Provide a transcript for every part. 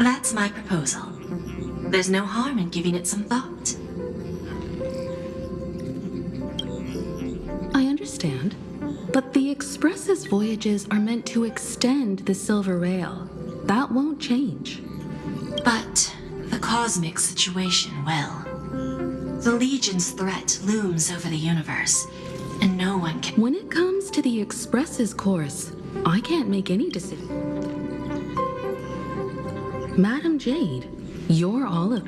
That's my proposal. There's no harm in giving it some thought. I understand, but the Express's voyages are meant to extend the Silver Rail. That won't change. But the cosmic situation will. The Legion's threat looms over the universe, and no one can... When it comes to the Express's course, I can't make any decision. Madam Jade, you're all of...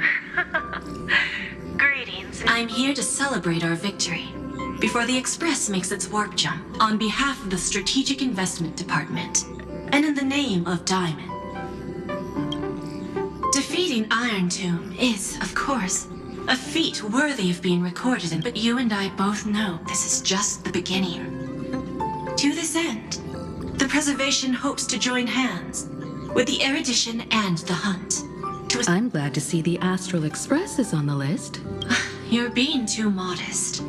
Greetings. I'm here to celebrate our victory before the Express makes its warp jump on behalf of the Strategic Investment Department and in the name of Diamond. Defeating Iron Tomb is, of course, a feat worthy of being recorded, but you and I both know this is just the beginning. To this end, the Preservation hopes to join hands with the Erudition and the Hunt. I'm glad to see the Astral Express is on the list. You're being too modest.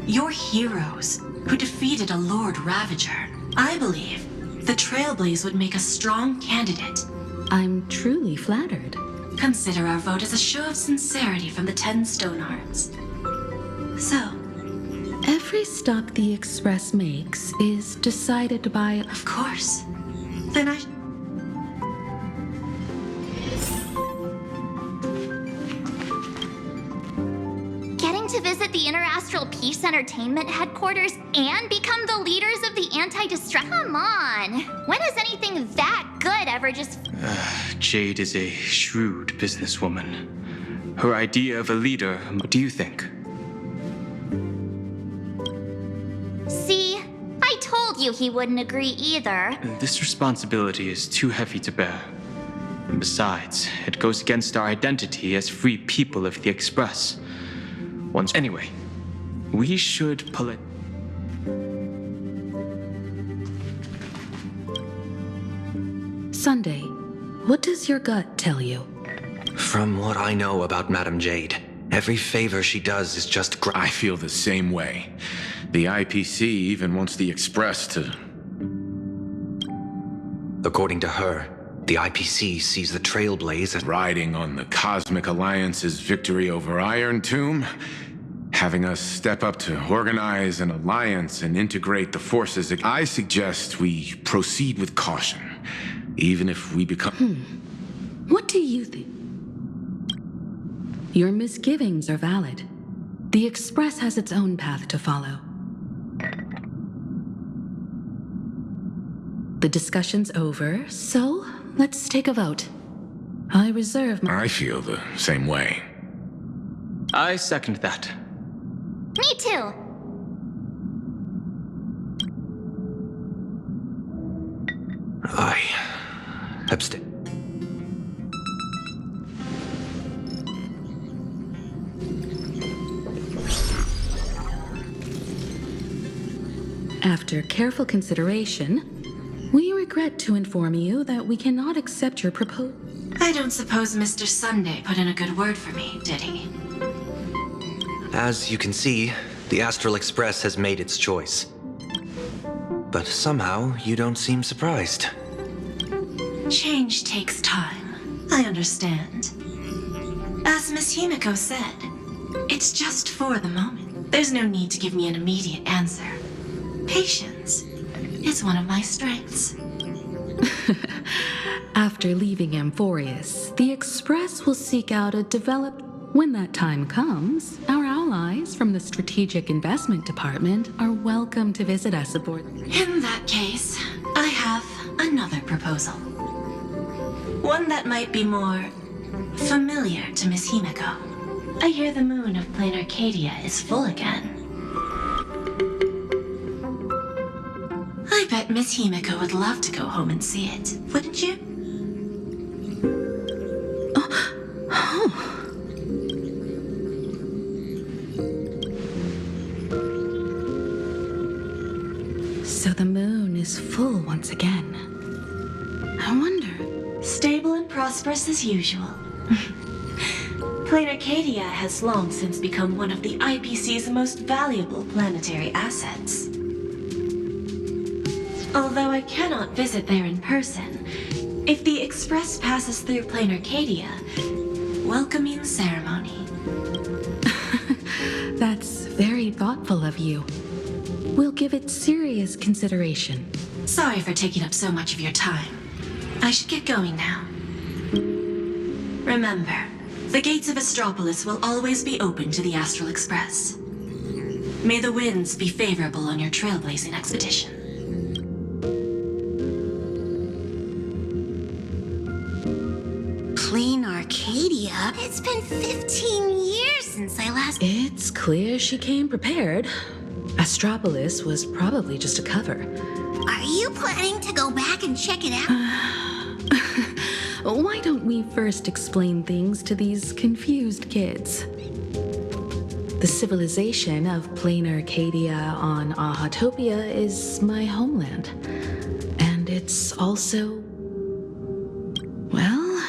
You're heroes who defeated a Lord Ravager. I believe the Trailblaze would make a strong candidate. I'm truly flattered. Consider our vote as a show of sincerity from the 10 Stonehearts. So, every stop the Express makes is decided by... Of course. Then I... Getting to visit the Interastral Peace Entertainment headquarters and become the leaders of the anti-destruct... Come on! When has anything that good ever just... Jade is a shrewd businesswoman. Her idea of a leader, what do you think? See? I told you he wouldn't agree either. This responsibility is too heavy to bear. And besides, it goes against our identity as free people of the Express. Anyway, we should pull it. Sunday, what does your gut tell you? From what I know about Madame Jade, every favor she does is just I feel the same way. The IPC even wants the Express to... According to her, the IPC sees the Trailblaze as riding on the Cosmic Alliance's victory over Iron Tomb, having us step up to organize an alliance and integrate the forces. I suggest we proceed with caution, even if we become... What do you think? Your misgivings are valid. The Express has its own path to follow. The discussion's over, so let's take a vote. I reserve my... I feel the same way. I second that. Me too. I abstain. After careful consideration, we regret to inform you that we cannot accept your proposal. I don't suppose Mr. Sunday put in a good word for me, did he? As you can see, the Astral Express has made its choice. But somehow, you don't seem surprised. Change takes time. I understand. As Miss Himiko said, it's just for the moment. There's no need to give me an immediate answer. Patience is one of my strengths. After leaving Amphorius, the Express will seek out a developed... When that time comes, our allies from the Strategic Investment Department are welcome to visit us aboard. In that case, I have another proposal. One that might be more familiar to Miss Himiko. I hear the moon of Planacardia is full again. I bet Miss Himiko would love to go home and see it, wouldn't you? So the moon is full once again. I wonder... Stable and prosperous as usual. Planacardia has long since become one of the IPC's most valuable planetary assets. Although I cannot visit there in person, If the Express passes through Planacardia, welcoming ceremony. That's very thoughtful of you. We'll give it serious consideration. Sorry for taking up so much of your time. I should get going now. Remember, the gates of Astropolis will always be open to the Astral Express. May the winds be favorable on your trailblazing expedition. Planacardia? It's been 15 years since I last... It's clear she came prepared. Astropolis was probably just a cover. Are you planning to go back and check it out? Why don't we first explain things to these confused kids? The civilization of Planacardia on Ahatopia is my homeland. And it's also... well,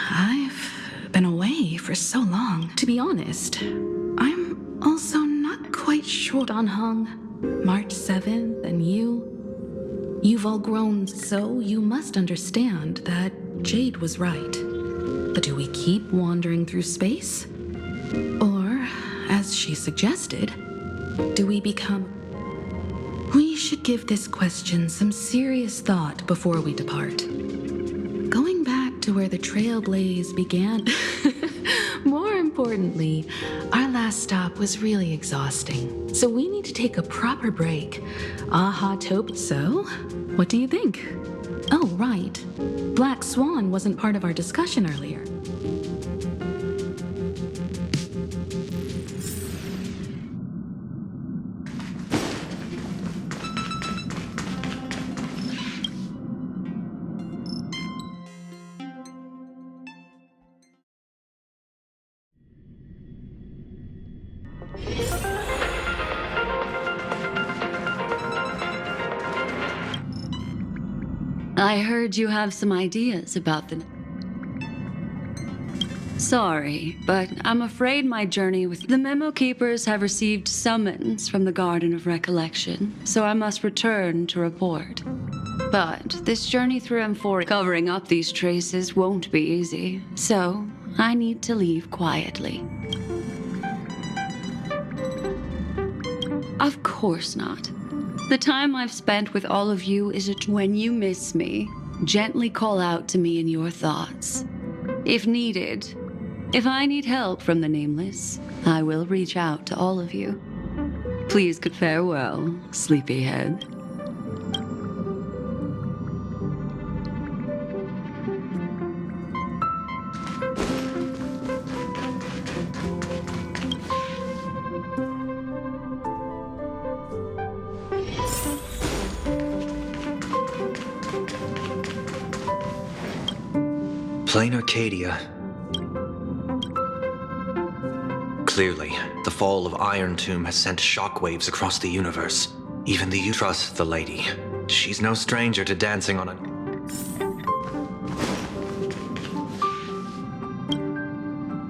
I've been away for so long. To be honest, I'm also not quite sure on Hung, March 7th, and you've all grown, so you must understand that Jade was right. But do we keep wandering through space? Or, as she suggested, do we become... We should give this question some serious thought before we depart. Going back to where the trailblaze began... More importantly, our last stop was really exhausting, so we need to take a proper break. Ahatopia. So, what do you think? Oh, right. Black Swan wasn't part of our discussion earlier. I heard you have some ideas about the... Sorry, but I'm afraid my journey with the Memo Keepers have received summons from the Garden of Recollection, so I must return to report. But this journey through M4 covering up these traces won't be easy, so I need to leave quietly. Of course not. The time I've spent with all of you is when you miss me, gently call out to me in your thoughts. If needed, if I need help from the Nameless, I will reach out to all of you. Please good farewell, sleepyhead. Planacardia. Clearly, the fall of Iron Tomb has sent shockwaves across the universe. Even the trust the lady. She's no stranger to dancing on a...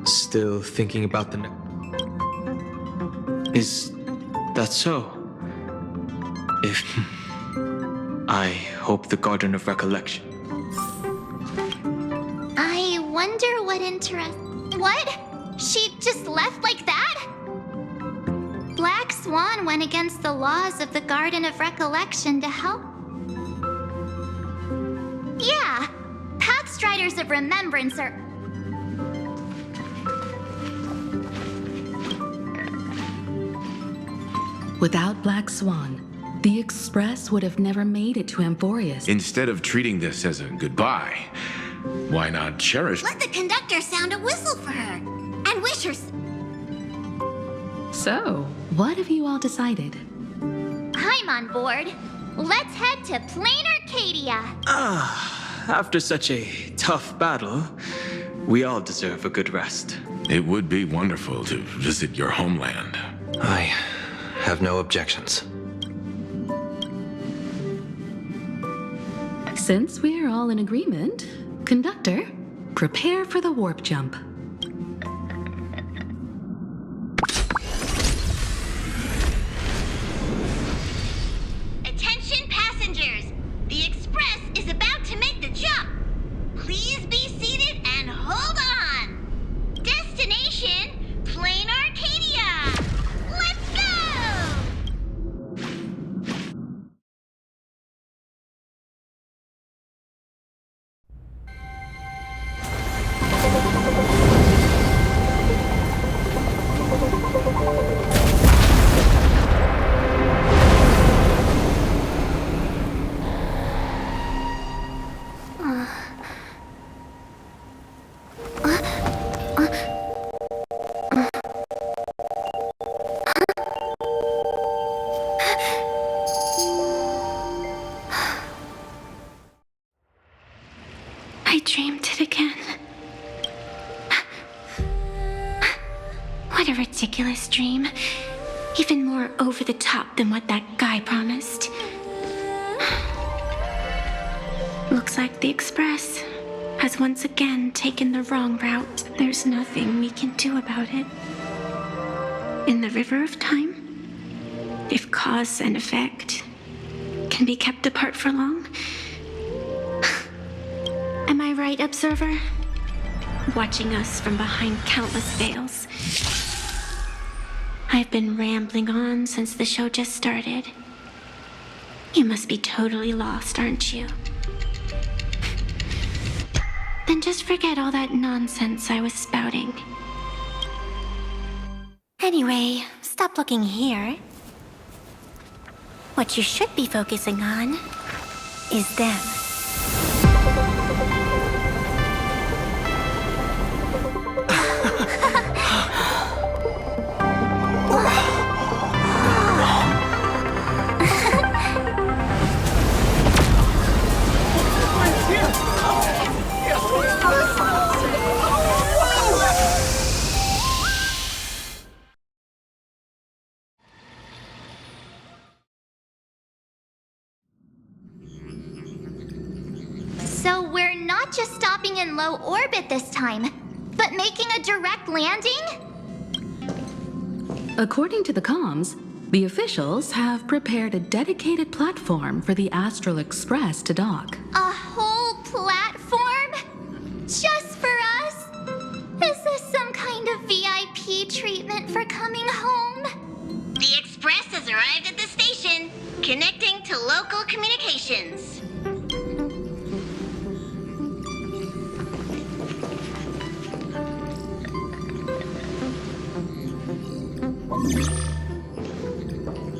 Still thinking about the... Is that so? If... I hope the Garden of Recollection. I wonder what What? She just left like that? Black Swan went against the laws of the Garden of Recollection to help. Yeah, Pathstriders of Remembrance are... Without Black Swan, the Express would have never made it to Amphorius. Instead of treating this as a goodbye, why not cherish... Let the conductor sound a whistle for her, and wish her... So, what have you all decided? I'm on board. Let's head to Planacardia. After such a tough battle, we all deserve a good rest. It would be wonderful to visit your homeland. I have no objections. Since we're all in agreement, Conductor, prepare for the warp jump. Attention passengers! The Express is about to make the jump! dreamed it again. What a ridiculous dream. Even more over the top than what that guy promised. Looks like the Express has once again taken the wrong route. There's nothing we can do about it. In the river of time, if cause and effect can be kept apart for long. Am I right, observer? Watching us from behind countless veils. I've been rambling on since the show just started. You must be totally lost, aren't you? Then just forget all that nonsense I was spouting. Anyway, stop looking here. What you should be focusing on is them. So we're not just stopping in low orbit this time, but making a direct landing? According to the comms, the officials have prepared a dedicated platform for the Astral Express to dock. A whole platform? Just for us? Is this some kind of VIP treatment for coming home? The Express has arrived at the station, connecting to local communications.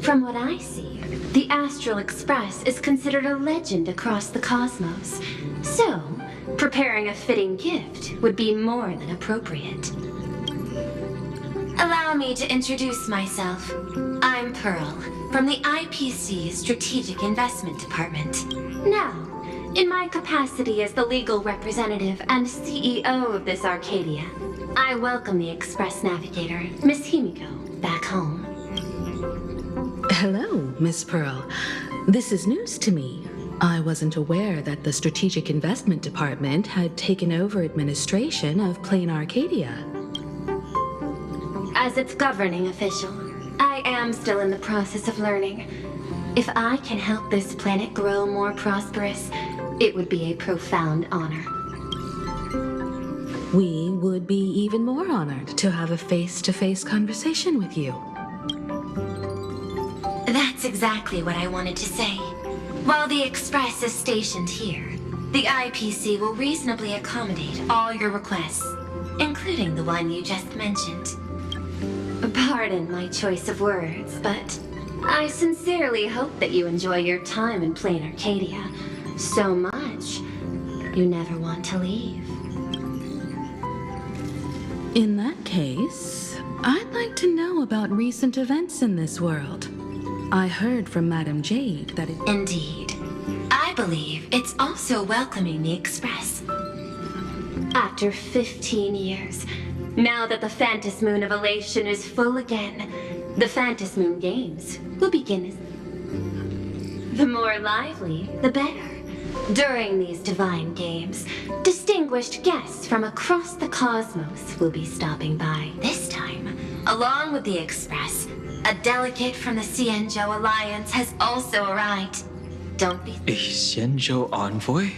From what I see, the Astral Express is considered a legend across the cosmos. So, preparing a fitting gift would be more than appropriate. Allow me to introduce myself. I'm Pearl, from the IPC Strategic Investment Department. Now, in my capacity as the legal representative and CEO of this Arcadia, I welcome the Express Navigator, Miss Himiko, back home. Hello, Miss Pearl. This is news to me. I wasn't aware that the Strategic Investment Department had taken over administration of Planacardia. As its governing official, I am still in the process of learning. If I can help this planet grow more prosperous, it would be a profound honor. We would be even more honored to have a face-to-face conversation with you. That's exactly what I wanted to say. While the Express is stationed here, the IPC will reasonably accommodate all your requests, including the one you just mentioned. Pardon my choice of words, but I sincerely hope that you enjoy your time in Planacardia so much you never want to leave. In that case, I'd like to know about recent events in this world. I heard from Madame Jade that it... Indeed. I believe it's also welcoming the Express. After 15 years, now that the Phantasmoon of Elation is full again, the Phantasmoon Games will begin. The more lively, the better. During these divine games, distinguished guests from across the cosmos will be stopping by. This time, along with the Express, a delegate from the Xianzhou Alliance has also arrived. Don't be... A Xianzhou envoy?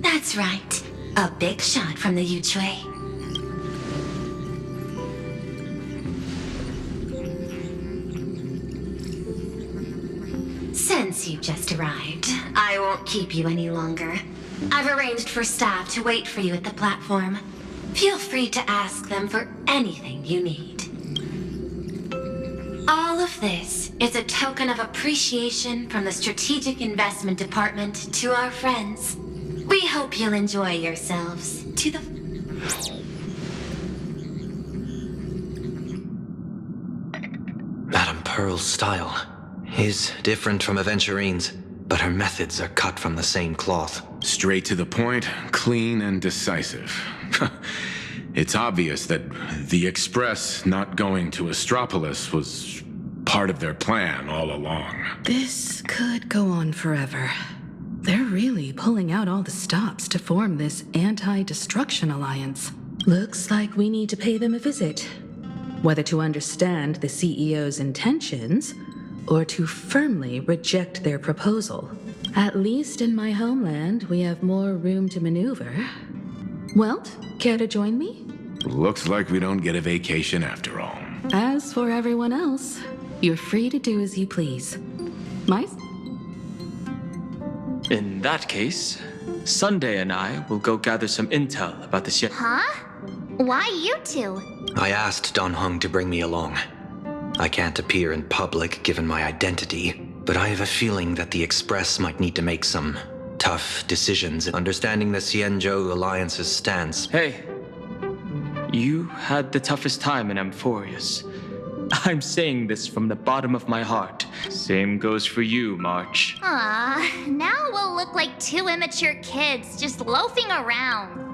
That's right. A big shot from the Yuchui. Since you just arrived, I won't keep you any longer. I've arranged for staff to wait for you at the platform. Feel free to ask them for anything you need. All of this is a token of appreciation from the Strategic Investment Department to our friends. We hope you'll enjoy yourselves to the... Madame Pearl's style is different from Aventurine's, but her methods are cut from the same cloth. Straight to the point, clean and decisive. It's obvious that the Express not going to Astropolis was part of their plan all along. This could go on forever. They're really pulling out all the stops to form this anti-destruction alliance. Looks like we need to pay them a visit. Whether to understand the CEO's intentions, or to firmly reject their proposal. At least in my homeland, we have more room to maneuver. Welt, care to join me? Looks like we don't get a vacation after all. As for everyone else, you're free to do as you please. Mais? In that case, Sunday and I will go gather some intel about the ship. Huh? Why you two? I asked Dan Heng to bring me along. I can't appear in public given my identity, but I have a feeling that the Express might need to make some tough decisions, understanding the Xianzhou Alliance's stance. Hey, you had the toughest time in Amphorius. I'm saying this from the bottom of my heart. Same goes for you, March. Now we'll look like two immature kids just loafing around.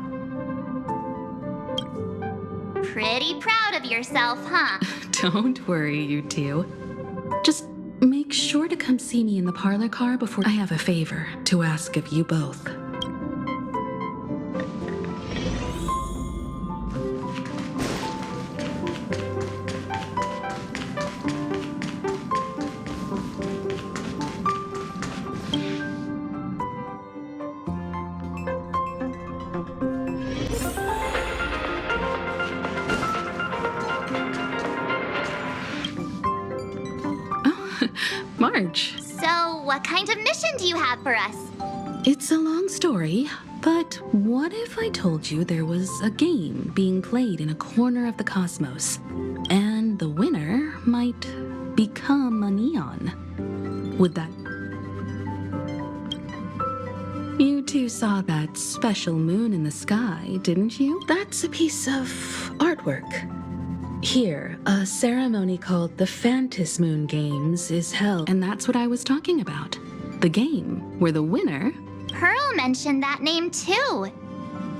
Pretty proud of yourself, huh? Don't worry, you two. Just make sure to come see me in the parlor car before I have a favor to ask of you both. March. So, what kind of mission do you have for us? It's a long story, but what if I told you there was a game being played in a corner of the cosmos, and the winner might become a neon? Would that... You two saw that special moon in the sky, didn't you? That's a piece of artwork. Here, a ceremony called the Phantom Moon Games is held, and that's what I was talking about. The game where the winner... Pearl mentioned that name too.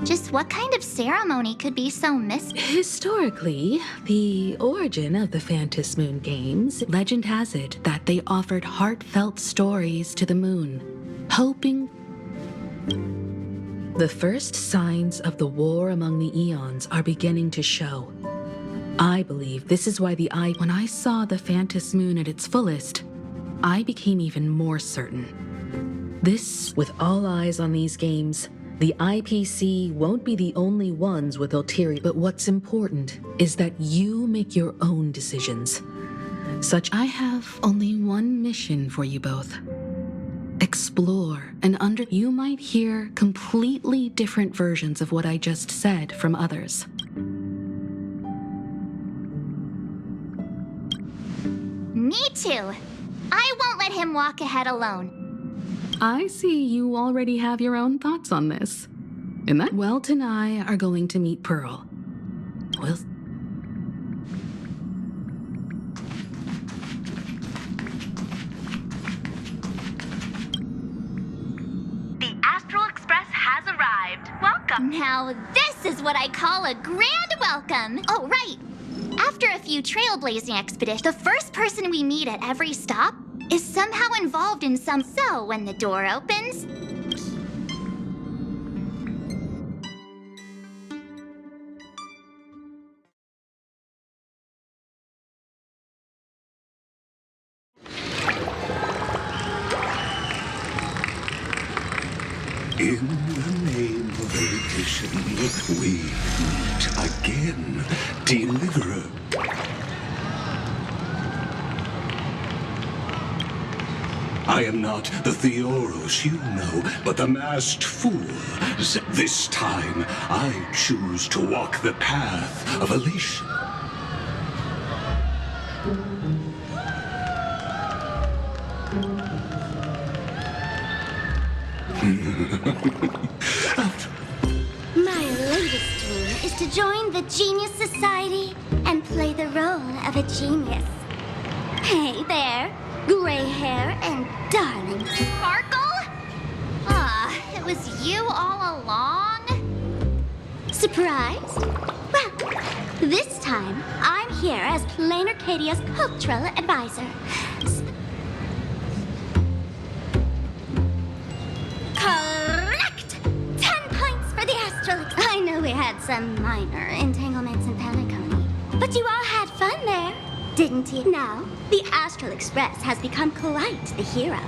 Just what kind of ceremony could be so mystic? Historically, the origin of the Phantom Moon Games, legend has it that they offered heartfelt stories to the moon, hoping... The first signs of the war among the eons are beginning to show. I believe this is why when I saw the Phantom Moon at its fullest, I became even more certain. This, with all eyes on these games, the IPC won't be the only ones with ulterior, but what's important is that you make your own decisions. I have only one mission for you both. Explore and you might hear completely different versions of what I just said from others. Me too. I won't let him walk ahead alone. I see you already have your own thoughts on this. Welt and I are going to meet Pearl. The Astral Express has arrived. Welcome. Now this is what I call a grand welcome. Oh, right. After a few trailblazing expeditions, the first person we meet at every stop is somehow involved in some... So when the door opens... In the name of edition, we meet again, Deliverer. I am not the Theoros you know, but the masked fool. This time, I choose to walk the path of elation. My latest dream is to join the Genius Society and play the role of a genius. Hey there, gray hair and darling sparkle. you all along? Surprised? Well, this time I'm here as Planarcadia's cultural advisor. Correct! 10 points for the astral. I know we had some minor entanglements in Paniconi, but you all had fun there, didn't you? Now, the Astral Express has become quite the hero.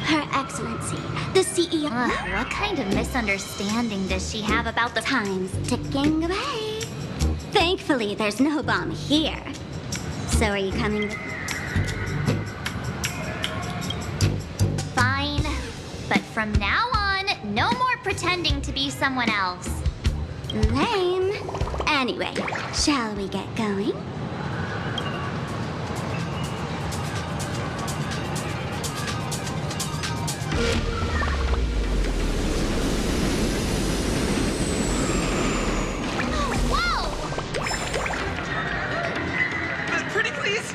Her Excellency, the CEO. What kind of misunderstanding does she have about the time's ticking away? Thankfully, there's no bomb here. So are you coming with... Fine. But from now on, no more pretending to be someone else. Lame. Anyway, shall we get going? Pretty please.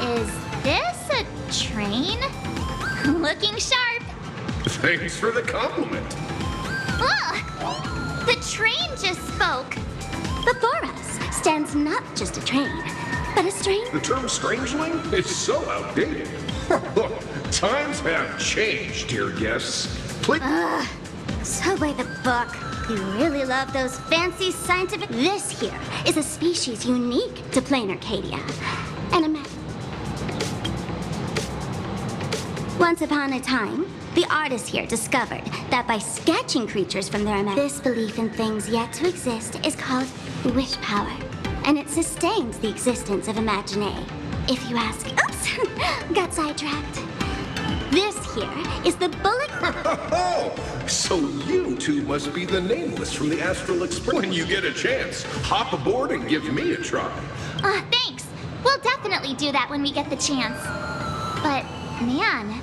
Is this a train? Looking sharp. Thanks for the compliment. Ugh! The train just spoke. Before us stands not just a train, but a strange... The term strangeling is so outdated. Look, times have changed, dear guests. Please. So by the book, you really love those fancy scientific... This here is a species unique to Planarcadia. Once upon a time, the artists here discovered that by sketching creatures from their imagination, this belief in things yet to exist is called wish power, and it sustains the existence of Imaginé. If you ask, oops, got sidetracked. This here is the bullet. Oh, so you two must be the nameless from the Astral Express. When you get a chance, hop aboard and give me a try. Thanks. We'll definitely do that when we get the chance. But, man.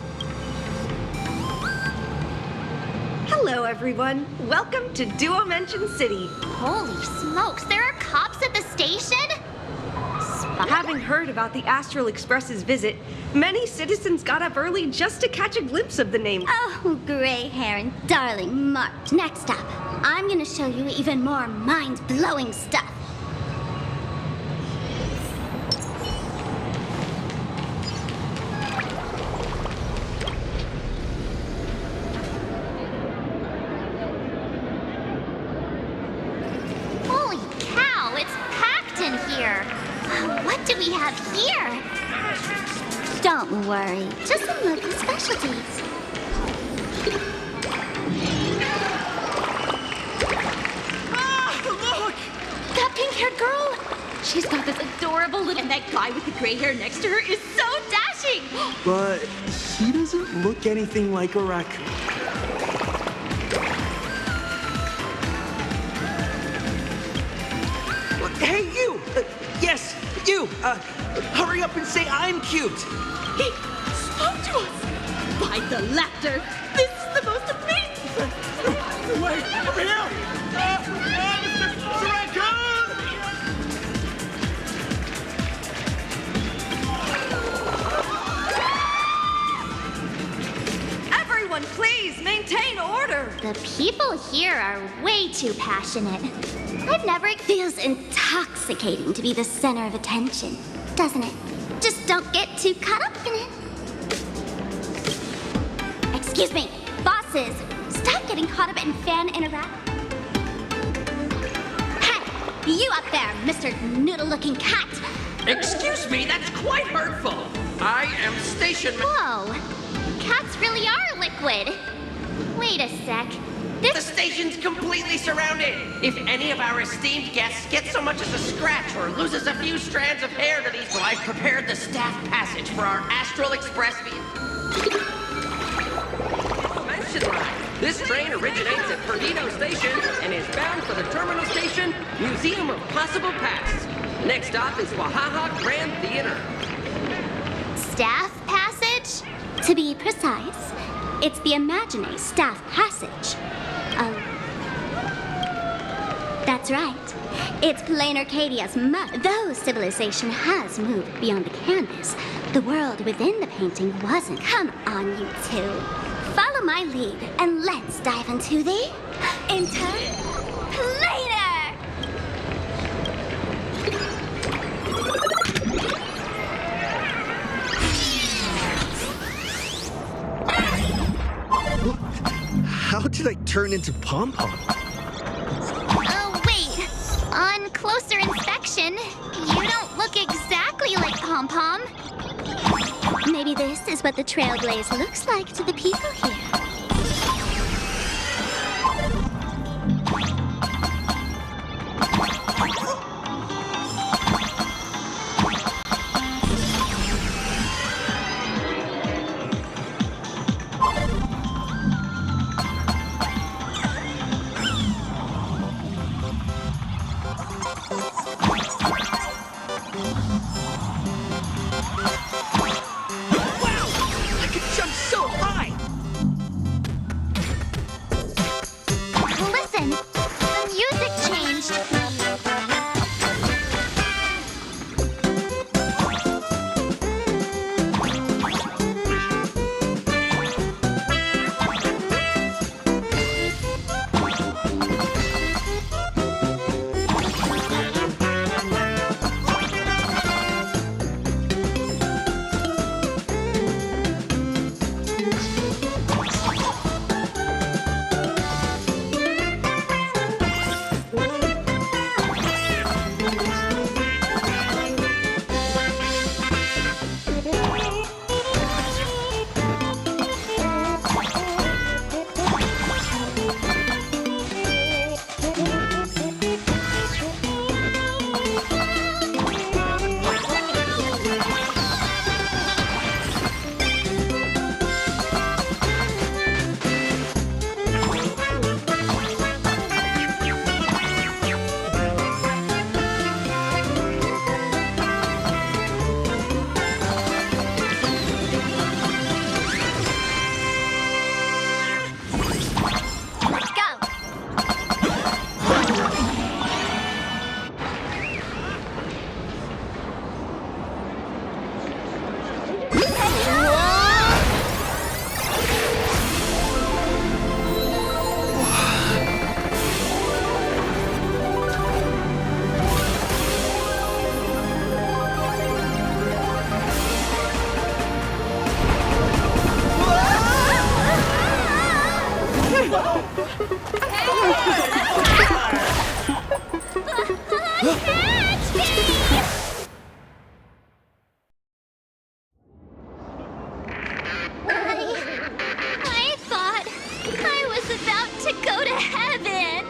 Hello, everyone. Welcome to Duomension City. Holy smokes, there are cops at the station? Having heard about the Astral Express's visit, many citizens got up early just to catch a glimpse of the name. Oh, gray hair and darling March. Next up, I'm gonna show you even more mind-blowing stuff. Holy cow, it's packed in here. What do we have here? Don't worry, just some local specialties. Look! That pink-haired girl! She's got this adorable little... And that guy with the gray hair next to her is so dashing! But he doesn't look anything like a raccoon. Hey, you! Yes, you! Hurry up and say I'm cute! He spoke to us! By the laughter! This is the most amazing... Wait, over here! Mr. Raccoon! Everyone, please maintain order. The people here are way too passionate. I've never... It feels intoxicating to be the center of attention, doesn't it? Just don't get too caught up in it. Excuse me, bosses, stop getting caught up in fan interact. Hey, you up there, Mr. Noodle-looking cat. Excuse me, that's quite hurtful. I am station... Whoa, cats really are liquid. Wait a sec. The station's completely surrounded. If any of our esteemed guests gets so much as a scratch or loses a few strands of hair to these... Well, I've prepared the staff passage for our Astral Express Mention line. This train originates at Perdido Station and is bound for the terminal station, Museum of Possible Pasts. Next stop is Wahaha Grand Theater. Staff passage? To be precise, it's the Imaginé staff passage. That's right. It's Planarcadia's mother. Though civilization has moved beyond the canvas, the world within the painting wasn't. Come on, you two. Follow my lead, and let's dive into the... Planar! How did I turn into Pom-Pom? Oh, wait. On closer inspection, you don't look exactly like Pom-Pom. Maybe this is what the Trailblaze looks like to the people here. I thought I was about to go to heaven.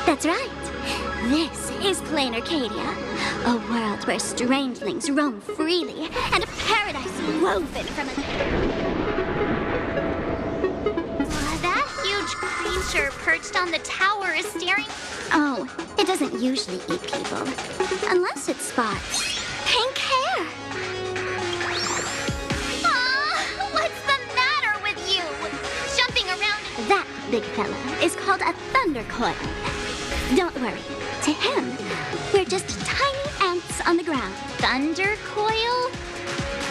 That's right. This is Planarcadia, a world where strangelings roam freely and a paradise woven from a... That huge creature perched on the tower is staring... Oh, it doesn't usually eat people. Unless it spots pink hair. What's the matter with you? Jumping around... That big fella is called a thunder coil. Don't worry. To him, we're just tiny ants on the ground. Thunder coil?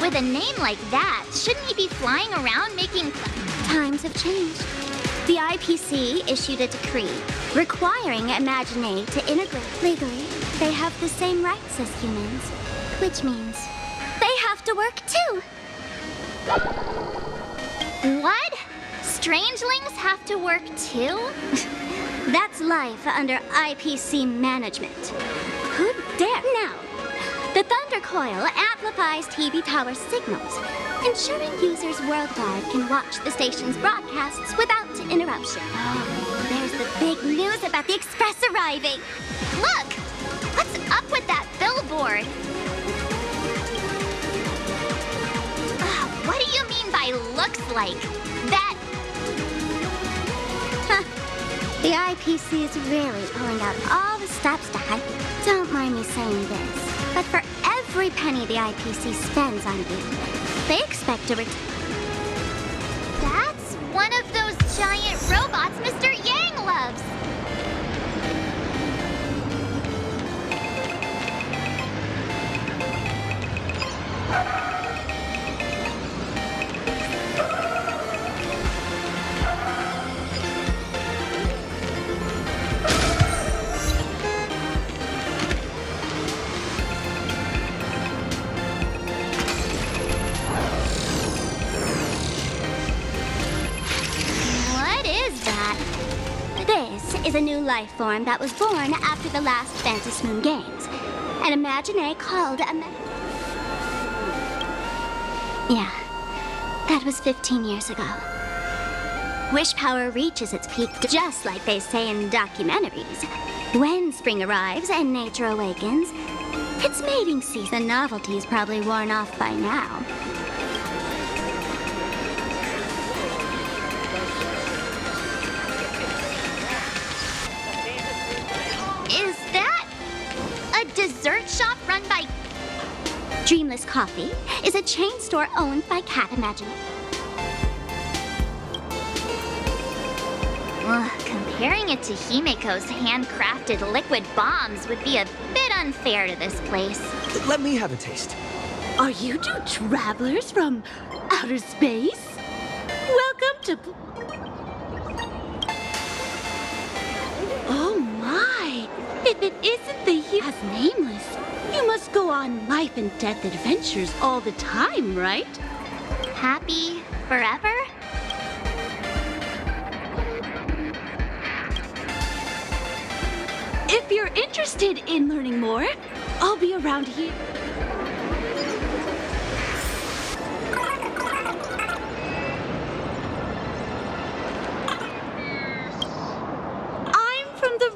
With a name like that, shouldn't he be flying around making... Times have changed. The IPC issued a decree requiring Imagine to integrate. Legally, they have the same rights as humans, which means they have to work too. What? Strangelings have to work too? That's life under IPC management. Who dare? Now, the Thunder Coil amplifies TV tower signals, ensuring users worldwide can watch the station's broadcasts without interruption. Oh, there's the big news about the Express arriving. Look! What's up with that billboard? bored. What do you mean by looks like? That... The IPC is really pulling out all the stops to hype. Don't mind me saying this, but for every penny the IPC spends on you, they expect a return. That's one of those giant robots Mr. Yang loves. Is a new life form that was born after the last Phantom Moon Games. An imagine called Yeah, that was 15 years ago. Wish power reaches its peak just like they say in documentaries. When spring arrives and nature awakens, it's mating season. The novelty's probably worn off by now. Dessert shop run by... Dreamless Coffee is a chain store owned by Cat Imagine. Comparing it to Himiko's handcrafted liquid bombs would be a bit unfair to this place. Let me have a taste. Are you two travelers from outer space? Welcome to... Oh my! If it isn't the as nameless, you must go on life and death adventures all the time, right? Happy forever? If you're interested in learning more, I'll be around here.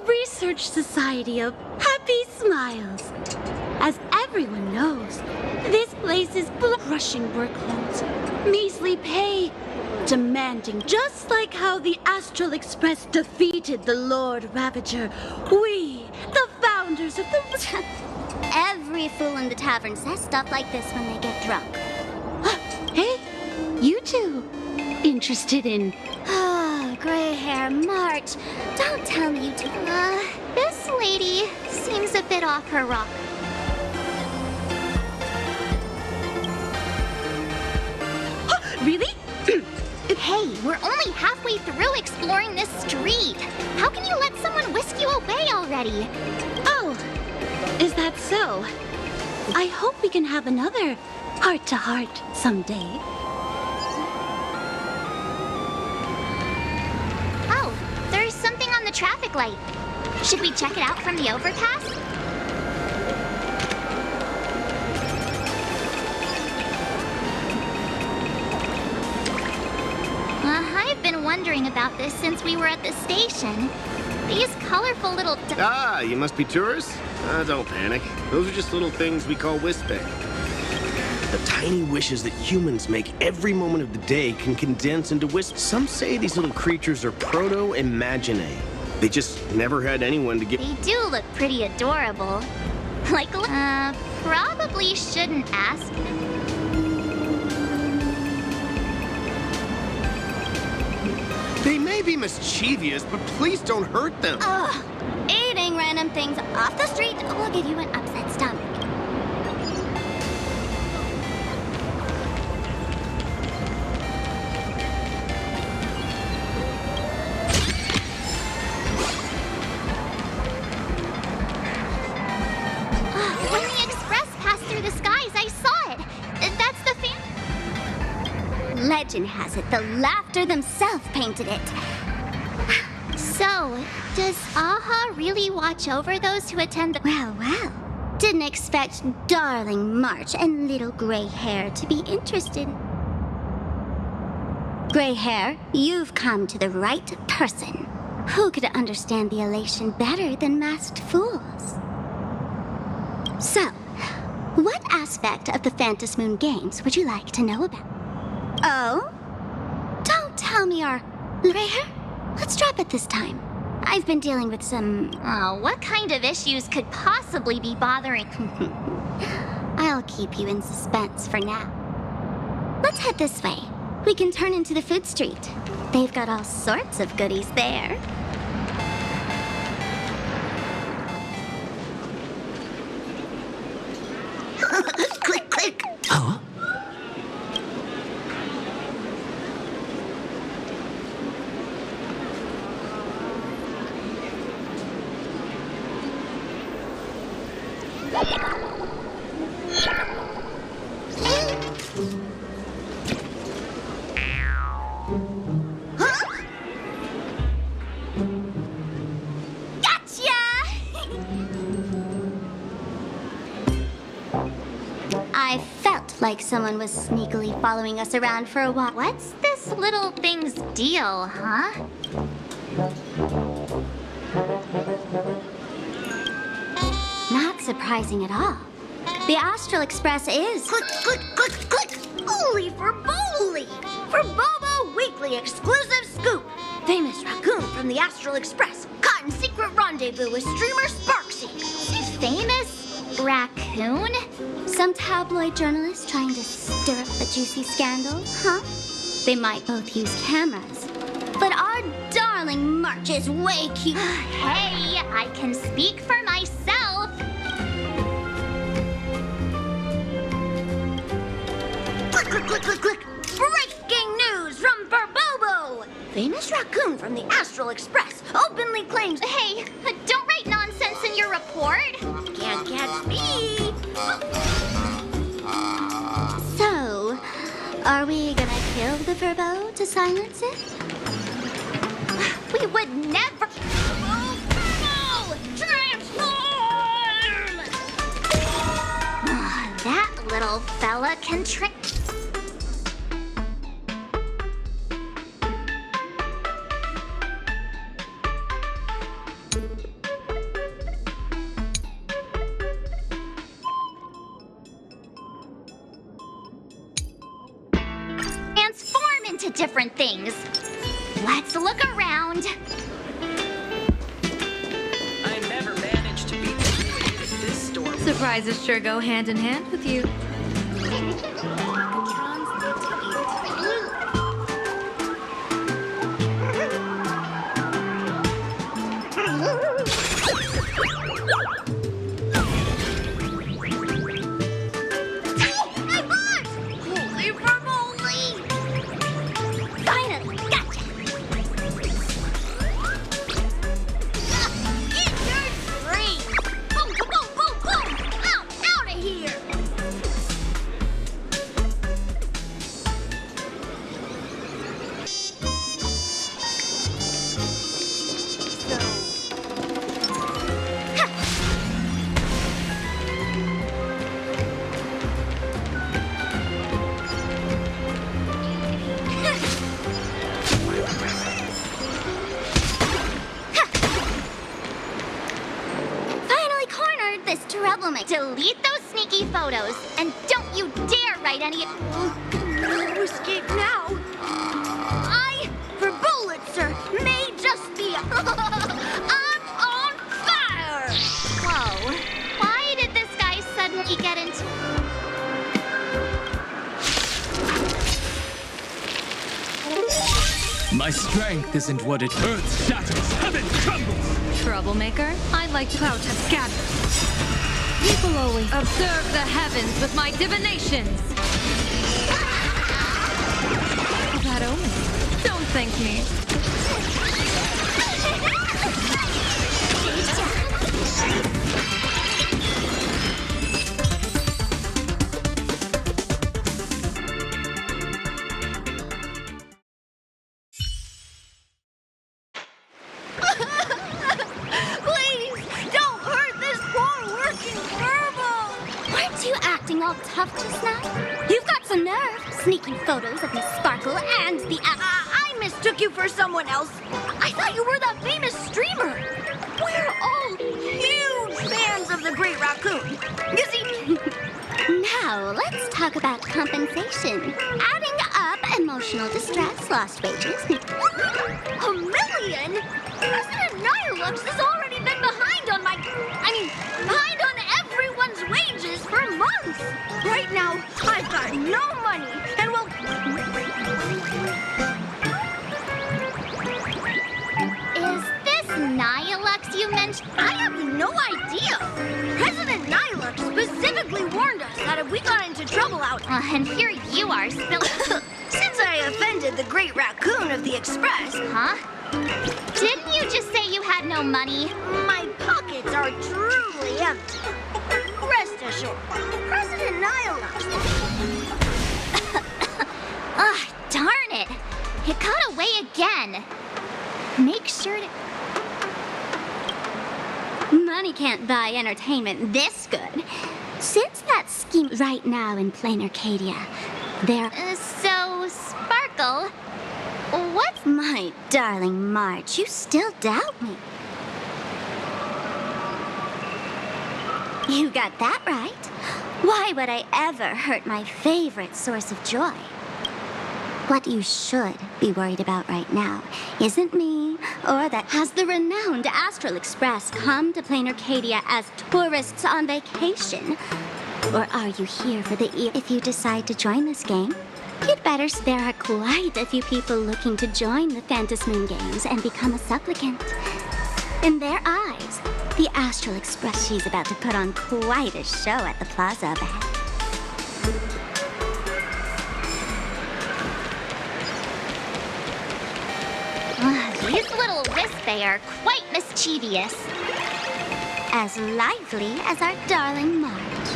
Research Society of Happy Smiles. As everyone knows, this place is crushing workloads, measly pay, demanding, just like how the Astral Express defeated the Lord Ravager. We, the founders of the... Every fool in the tavern says stuff like this when they get drunk. Hey, you two, interested in... Gray hair, March. Don't tell me you two. This lady seems a bit off her rocker. Really? Hey, we're only halfway through exploring this street. How can you let someone whisk you away already? Oh, is that so? I hope we can have another heart-to-heart someday. Traffic light. Should we check it out from the overpass? I've been wondering about this since we were at the station. These colorful little... You must be tourists? Don't panic. Those are just little things we call wispy. The tiny wishes that humans make every moment of the day can condense into wisps. Some say these little creatures are proto-imaginae. They just never had anyone to give... They do look pretty adorable. Like, probably shouldn't ask. They may be mischievous, but please don't hurt them. Eating random things off the street will give you an upset stomach. Legend has it the Laughter themselves painted it. So, does Aha really watch over those who attend the... Well. Didn't expect darling March and little gray hair to be interested. Gray hair, you've come to the right person. Who could understand the elation better than masked fools? So, aspect of the Phantom Moon games would you like to know about? Oh? Don't tell me our gray hair? Let's drop it this time. I've been dealing with some... Oh, what kind of issues could possibly be bothering... I'll keep you in suspense for now. Let's head this way. We can turn into the food street. They've got all sorts of goodies there. Click, click. Oh? I felt like someone was sneakily following us around for a while. What's this little thing's deal, huh? Not surprising at all. The Astral Express is... Click, click, click, click. Holy for Bowly! For Bobo Weekly exclusive scoop! Famous raccoon from the Astral Express caught in secret rendezvous with streamer Sparksy. Famous raccoon? Some tabloid journalist trying to stir up a juicy scandal, huh? They might both use cameras. But our darling March is way cute. Hey, I can speak for myself. Click, click, click, click, click! Breaking news from Verbobo! Famous raccoon from the Astral Express openly claims... Hey, don't write nonsense in your report. Can't catch me! So, are we gonna kill the Verbo to silence it? We would never... Oh, transform! That little fella can trick... transform into different things. Let's look around. I never managed to beat the really at this store. Surprises sure go hand in hand with you. Delete those sneaky photos, and don't you dare write any... No escape now! I, for bullets, sir, may just be I'm on fire! Whoa. Why did this guy suddenly get into... My strength isn't what it... Earth shatters, heaven trembles! Troublemaker, I'd like to clout have scattered. People always observe the heavens with my divinations. That omen. Don't thank me. All tough just now? You've got some nerve, sneaking photos of Miss Sparkle and the I mistook you for someone else. I thought you were that famous streamer. We're all huge fans of the Great Raccoon. You see, Now, let's talk about compensation. Adding up emotional distress, lost wages. $1 million? President Nihilux has already been behind on behind on everyone's wages for months. Right now, I've got no money, and well... Is this Nihilux you mentioned? I have no idea. President Nihilux specifically warned us that if we got into trouble out... And here you are spilling... Since I offended the Great Raccoon of the Express... Huh? Didn't you just say you had no money? My pockets are truly empty. Rest assured, President Nihilux... Darn it! It got away again. Make sure to... Money can't buy entertainment this good. Since that scheme right now in Planacardia, there... So, Sparkle, what's... My darling Marge, you still doubt me. You got that right. Why would I ever hurt my favorite source of joy? What you should be worried about right now isn't me, or that has the renowned Astral Express come to Planacardia as tourists on vacation? Or are you here for the if you decide to join this game? You'd better there are quite a few people looking to join the Phantasmoon Games and become a supplicant. In their eyes, the Astral Express she's about to put on quite a show at the plaza up ahead. These little Wispy are quite mischievous. As lively as our darling Marge.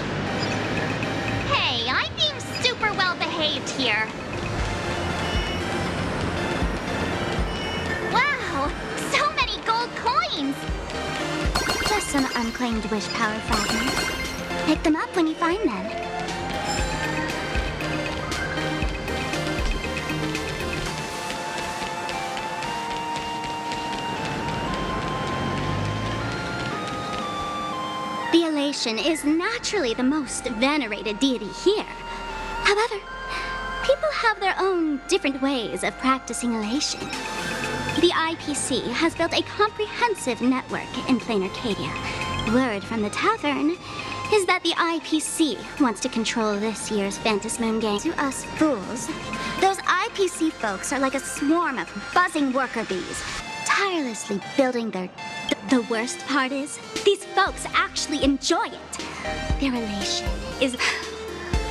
Hey, I'm being super well behaved here. Wow, so many gold coins. Just some unclaimed wish power fragments. Pick them up when you find them. The elation is naturally the most venerated deity here. However, people have their own different ways of practicing elation. The IPC has built a comprehensive network in Planacardia. Word from the tavern is that the IPC wants to control this year's Phantasmoon game. To us fools, those IPC folks are like a swarm of buzzing worker bees, tirelessly building their... The worst part is, these folks actually enjoy it. Their elation is...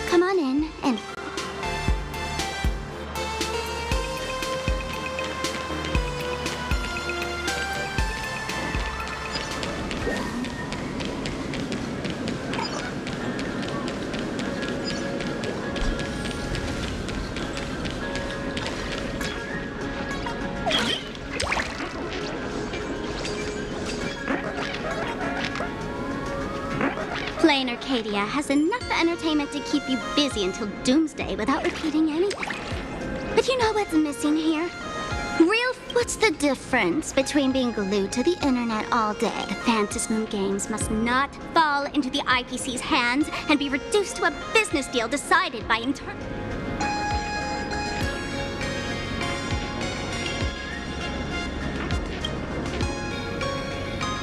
Come on in and... Planacardia has enough entertainment to keep you busy until doomsday without repeating anything. But you know what's missing here? What's the difference between being glued to the internet all day? The Phantasmoon Games must not fall into the IPC's hands and be reduced to a business deal decided by internal...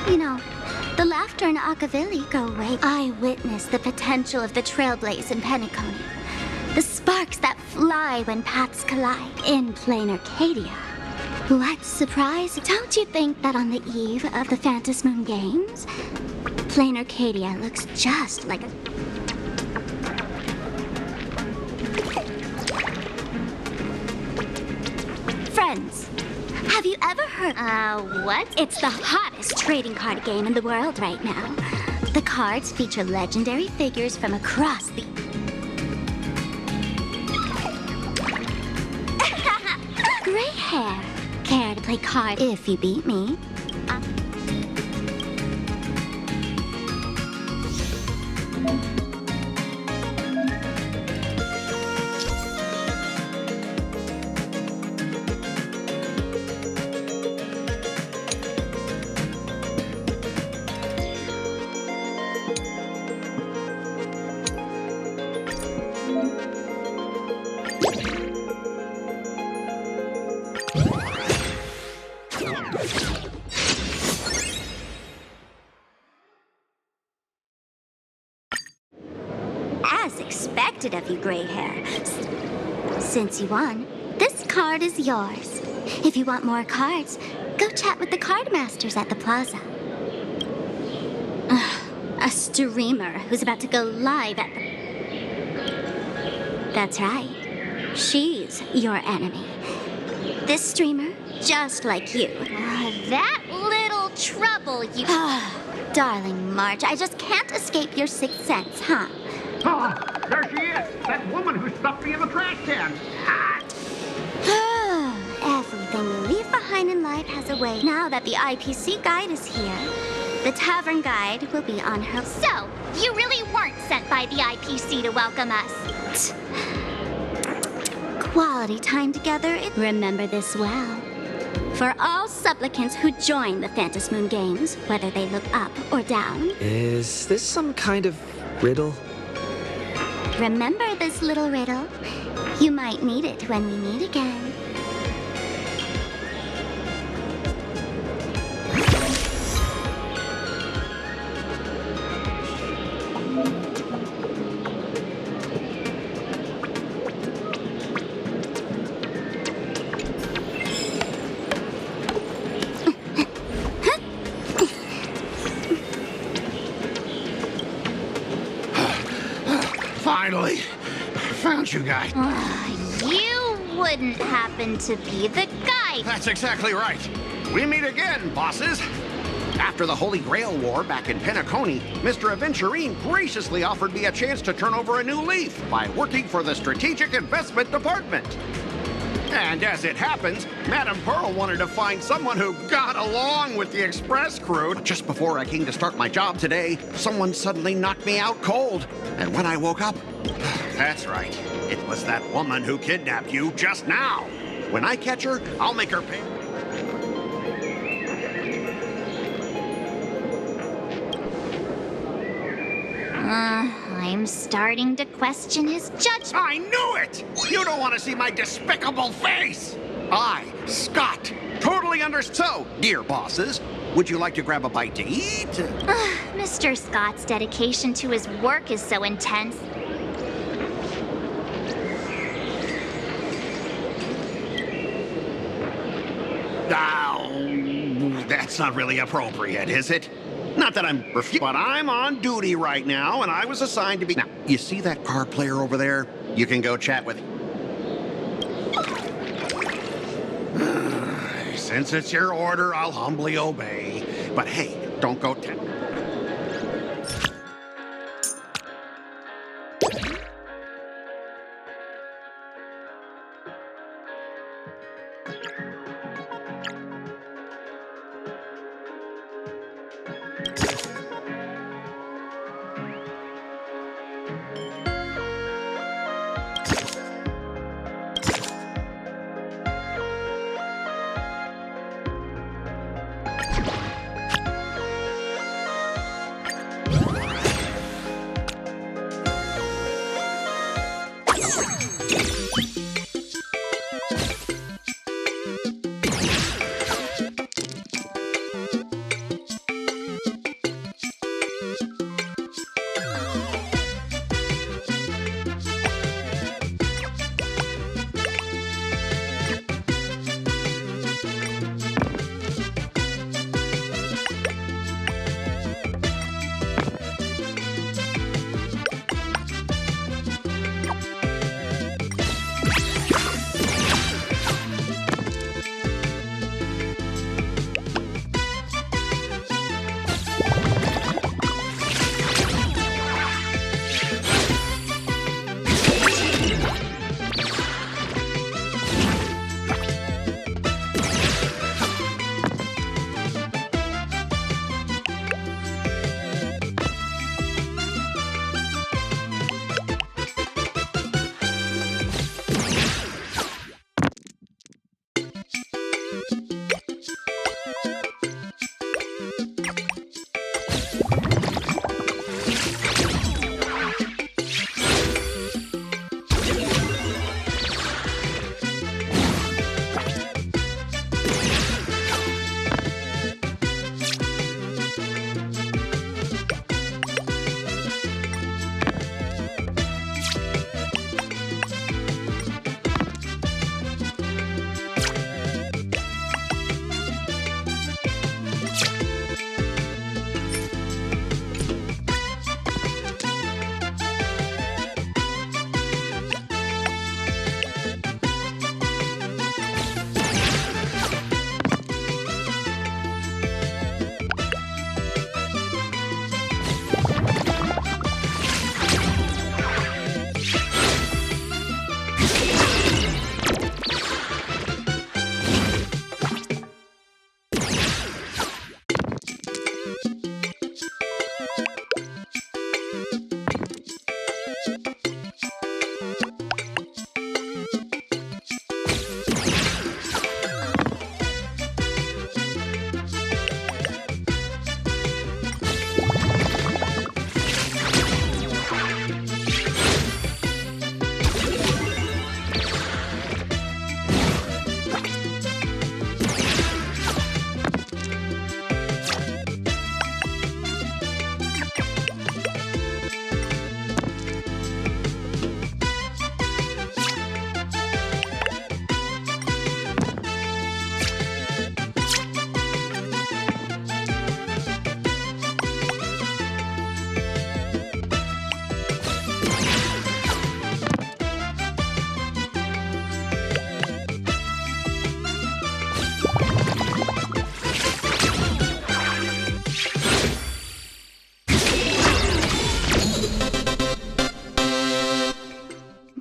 You know, the laughter in Akavili go away. I witness the potential of the trailblaze in Penacony. The sparks that fly when paths collide in Planacardia. What surprise? Don't you think that on the eve of the Phantasmoon Games, Planacardia looks just like a... Friends, have you ever heard... what? It's the hottest trading card game in the world right now. The cards feature legendary figures from across the... Gray hair. Care to play card if you beat me? expected of you, gray hair. Since you won, this card is yours. If you want more cards, go chat with the card masters at the plaza. A streamer who's about to go live at the... That's right. She's your enemy. This streamer, just like you. That little trouble you... Darling March, I just can't escape your sixth sense, huh? Oh, there she is! That woman who stuffed me in the trash can! Everything you leave behind in life has a way. Now that the IPC guide is here, the tavern guide will be on her... So, you really weren't sent by the IPC to welcome us. Quality time together. Remember this well. For all supplicants who join the Phantom Moon Games, whether they look up or down. Is this some kind of riddle? Remember this little riddle? You might need it when we meet again. Finally, found you guys. You wouldn't happen to be the guy. That's exactly right. We meet again, bosses. After the Holy Grail War back in Penacony, Mr. Aventurine graciously offered me a chance to turn over a new leaf by working for the Strategic Investment Department. And as it happens, Madame Pearl wanted to find someone who got along with the Express crew. Just before I came to start my job today, someone suddenly knocked me out cold. And when I woke up, that's right, it was that woman who kidnapped you just now. When I catch her, I'll make her pay. I'm starting to question his judgment. I knew it! You don't want to see my despicable face! I, Scott, totally understand. So, dear bosses, would you like to grab a bite to eat? Mr. Scott's dedication to his work is so intense. Oh, that's not really appropriate, is it? Not that I'm but I'm on duty right now, and I was assigned to be... Now, you see that card player over there? You can go chat with him. Since it's your order, I'll humbly obey. But hey, don't go...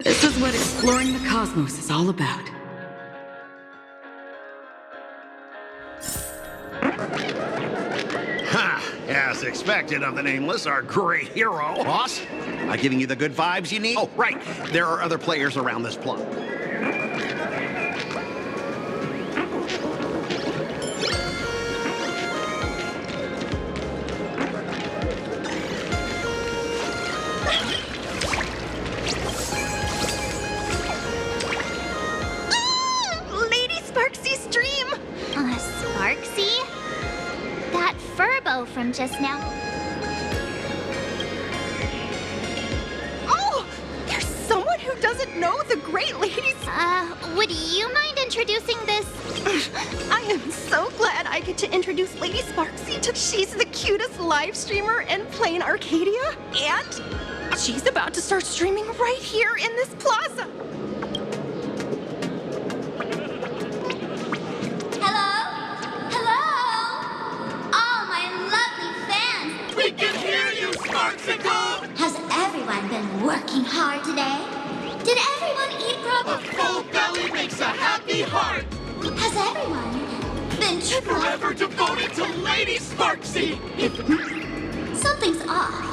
This is what exploring the cosmos is all about. Ha! As expected of the Nameless, our great hero. Boss, am I giving you the good vibes you need? Oh, right. There are other players around this plot. From just now. Oh! There's someone who doesn't know the great ladies. Would you mind introducing this? I am so glad I get to introduce Lady Sparksy to. She's the cutest live streamer in Planacardia, and she's about to start streaming right here in this plaza. Has everyone been working hard today? Did everyone eat properly? A full belly makes a happy heart. Has everyone been forever devoted to Lady Sparksy? Something's off.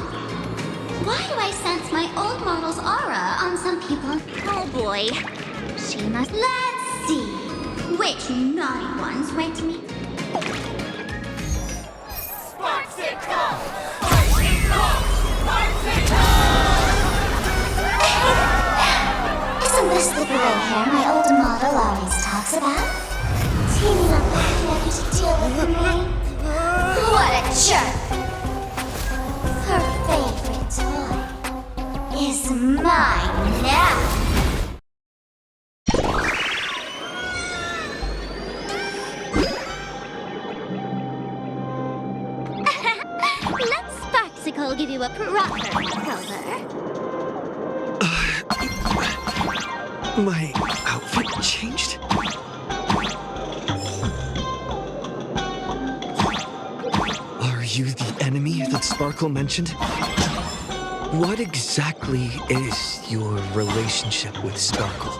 Why do I sense my old model's aura on some people? Oh boy. She must. Let's see. Which naughty ones went to me? Sparksicle! Isn't this the gray hair my old model always talks about? Teaming up with Becky to deal with me? What a jerk! Her favorite toy is mine now! Let Sparksicle give you a proper makeover. My outfit changed? Are you the enemy that Sparkle mentioned? What exactly is your relationship with Sparkle?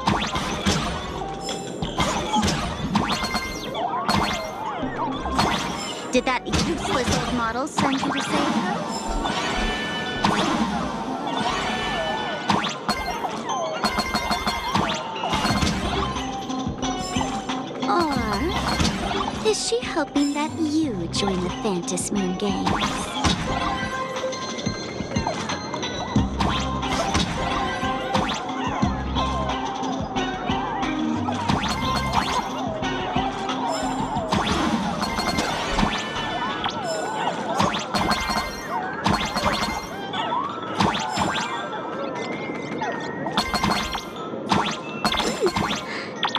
Did that useless old model send you to save her? Or is she hoping that you join the Phantom Moon Games?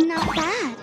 Not bad.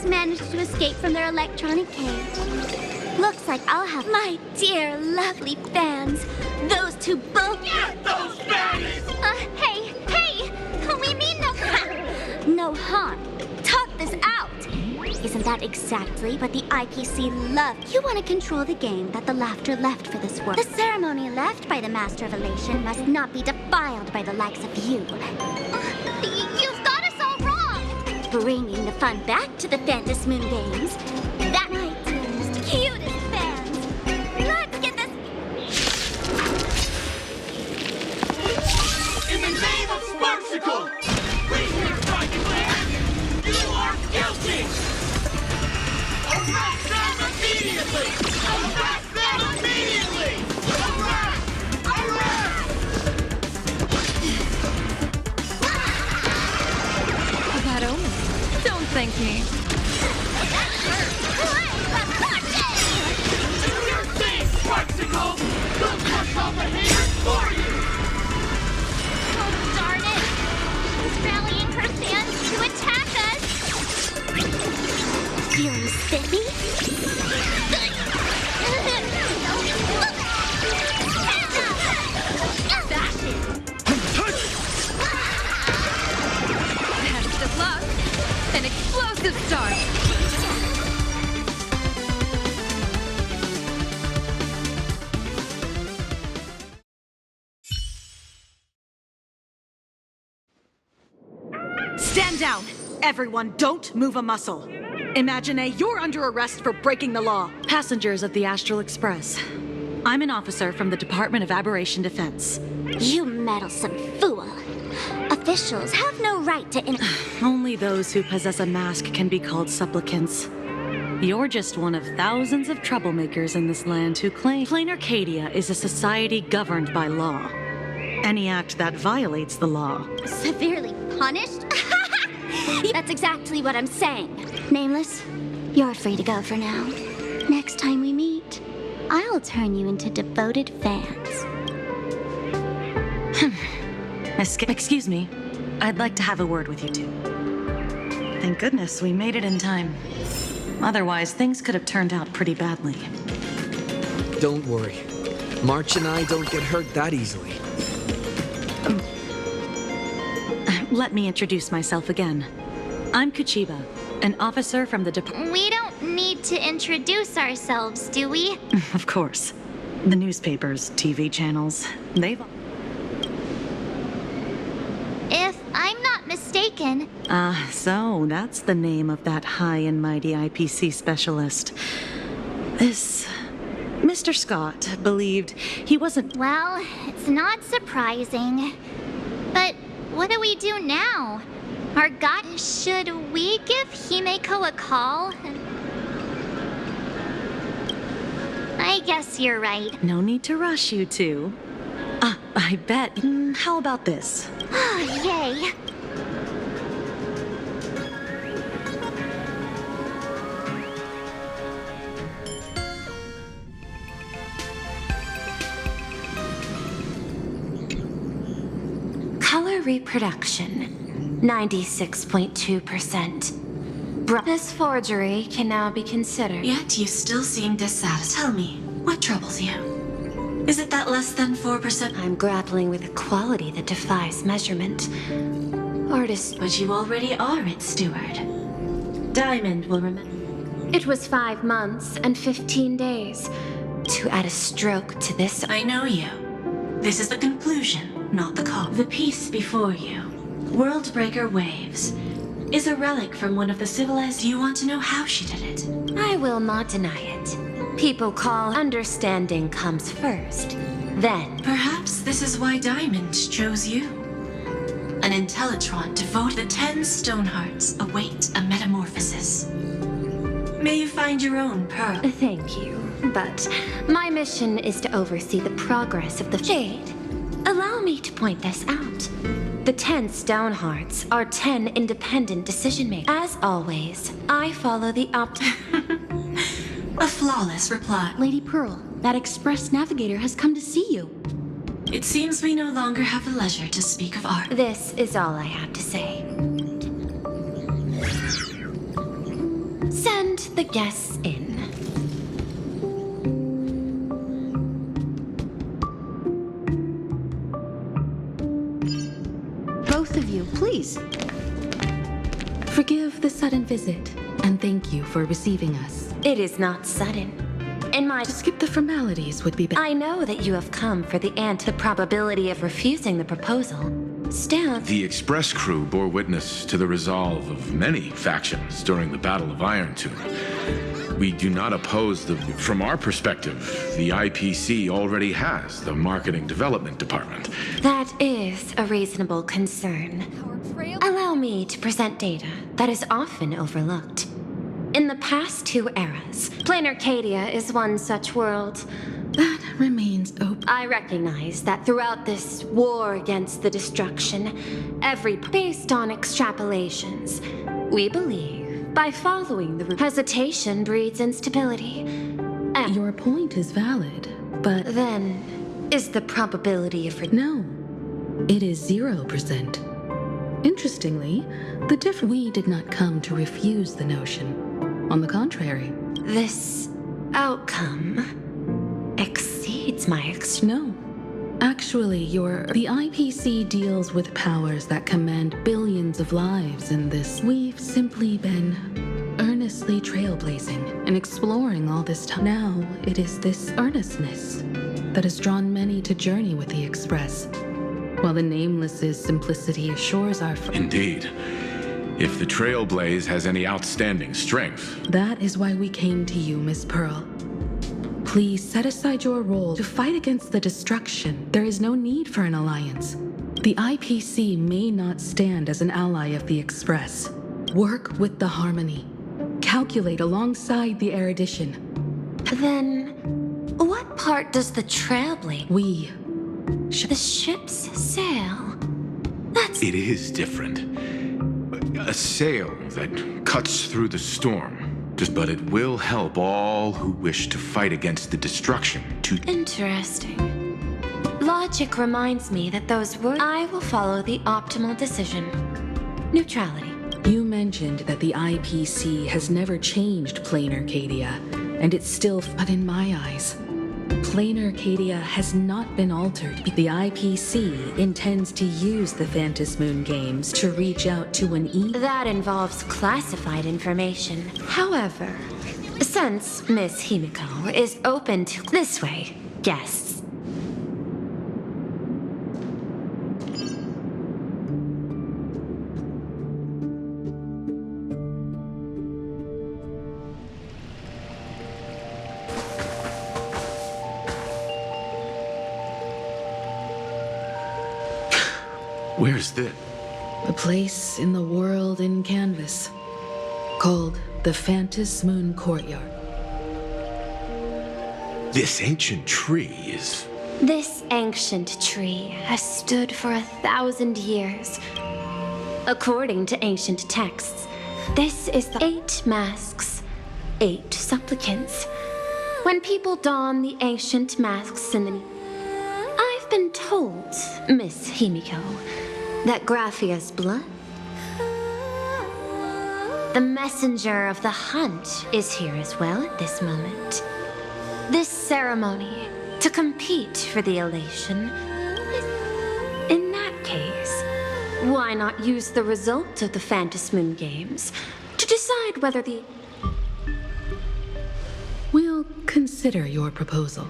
Managed to escape from their electronic cage. Looks like I'll have my dear, lovely fans. Those two both. Get those baddies! Hey! We mean no harm. No harm. Talk this out. Isn't that exactly what the IPC love? You want to control the game that the laughter left for this world. The ceremony left by the Master of Elation must not be defiled by the likes of you. You've got us all wrong. Bringing the fun back to the Phantom Moon Games. That my dearest, cutest fans. Let's get this. In the name of Sparksicle, we hereby declare you are guilty. Arrest them immediately! Arrest them immediately! Stand down! Everyone, don't move a muscle. Imagine you're under arrest for breaking the law. Passengers of the Astral Express. I'm an officer from the Department of Aberration Defense. You meddlesome fool. Officials have no right to Only those who possess a mask can be called supplicants. You're just one of thousands of troublemakers in this land who claim Planacardia is a society governed by law. Any act that violates the law. Severely punished? That's exactly what I'm saying. Nameless, you're free to go for now. Next time we meet, I'll turn you into devoted fans. Excuse me. I'd like to have a word with you two. Thank goodness we made it in time. Otherwise, things could have turned out pretty badly. Don't worry. March and I don't get hurt that easily. Let me introduce myself again. I'm Kuchiba, an officer from the department. We don't need to introduce ourselves, do we? Of course. The newspapers, TV channels, they've... If I'm not mistaken... So that's the name of that high and mighty IPC specialist. This... Mr. Scott believed he wasn't... Well, it's not surprising. But what do we do now? Our god... Should we give Himeko a call? I guess you're right. No need to rush, you two. I bet. How about this? Oh, yay. Color reproduction, 96.2%. This forgery can now be considered. Yet you still seem dissatisfied. Tell me, what troubles you? Is it that less than 4%? I'm grappling with a quality that defies measurement. Artist... But you already are its steward. Diamond will remember. It was 5 months and 15 days. To add a stroke to this... I know you. This is the conclusion, not the cause. The piece before you, Worldbreaker Waves, is a relic from one of the civilized... You want to know how she did it? I will not deny it. People call understanding comes first. Then... Perhaps this is why Diamond chose you. An Intellitron devoted to the 10 stone hearts await a metamorphosis. May you find your own pearl. Thank you. But my mission is to oversee the progress of the Jade. Allow me to point this out. The 10 stone hearts are 10 independent decision-makers. As always, I follow the A flawless reply. Lady Pearl, that express navigator has come to see you. It seems we no longer have the leisure to speak of art. This is all I have to say. Send the guests in. Both of you, please. Forgive the sudden visit, and thank you for receiving us. It is not sudden. To skip the formalities would be better. I know that you have come for the probability of refusing the proposal. Still... The Express crew bore witness to the resolve of many factions during the Battle of Iron Tomb. We do not oppose the... From our perspective, the IPC already has the Marketing Development Department. That is a reasonable concern. Allow me to present data that is often overlooked. In the past 2 eras, Planacardia is one such world. That remains open. I recognize that throughout this war against the destruction, based on extrapolations, we believe by following the route, hesitation breeds instability. Your point is valid, but... Then, is the probability of... No, it is 0%. Interestingly, we did not come to refuse the notion. On the contrary. This outcome exceeds my No. Actually, the IPC deals with powers that command billions of lives in this. We've simply been earnestly trailblazing and exploring all this time. Now, it is this earnestness that has drawn many to journey with the Express, while the Nameless's simplicity assures our... Indeed. if the Trailblaze has any outstanding strength. That is why we came to you, Miss Pearl. Please set aside your role to fight against the destruction. There is no need for an alliance. The IPC may not stand as an ally of the Express. Work with the Harmony. Calculate alongside the erudition. Then, what part does the Trailblaze... The ships sail? It is different. A sail that cuts through the storm. But it will help all who wish to fight against the destruction to... Interesting. Logic reminds me that those words... I will follow the optimal decision. Neutrality. You mentioned that the IPC has never changed Planacardia, and it's still... But in my eyes, Planacardia has not been altered. The IPC intends to use the Phantom Moon games to reach out to an That involves classified information. However, since Miss Himiko is open to... This way, guests. Where's this? A place in the world in canvas, called the Phantom Moon Courtyard. This ancient tree is... This ancient tree has stood for 1,000 years. According to ancient texts, this is the 8 masks, 8 supplicants. When people don the ancient masks in the... I've been told, Miss Himiko, that Graphia's blood... The messenger of the hunt is here as well at this moment. This ceremony, to compete for the elation... In that case, why not use the result of the Phantom Moon games to decide whether the... We'll consider your proposal.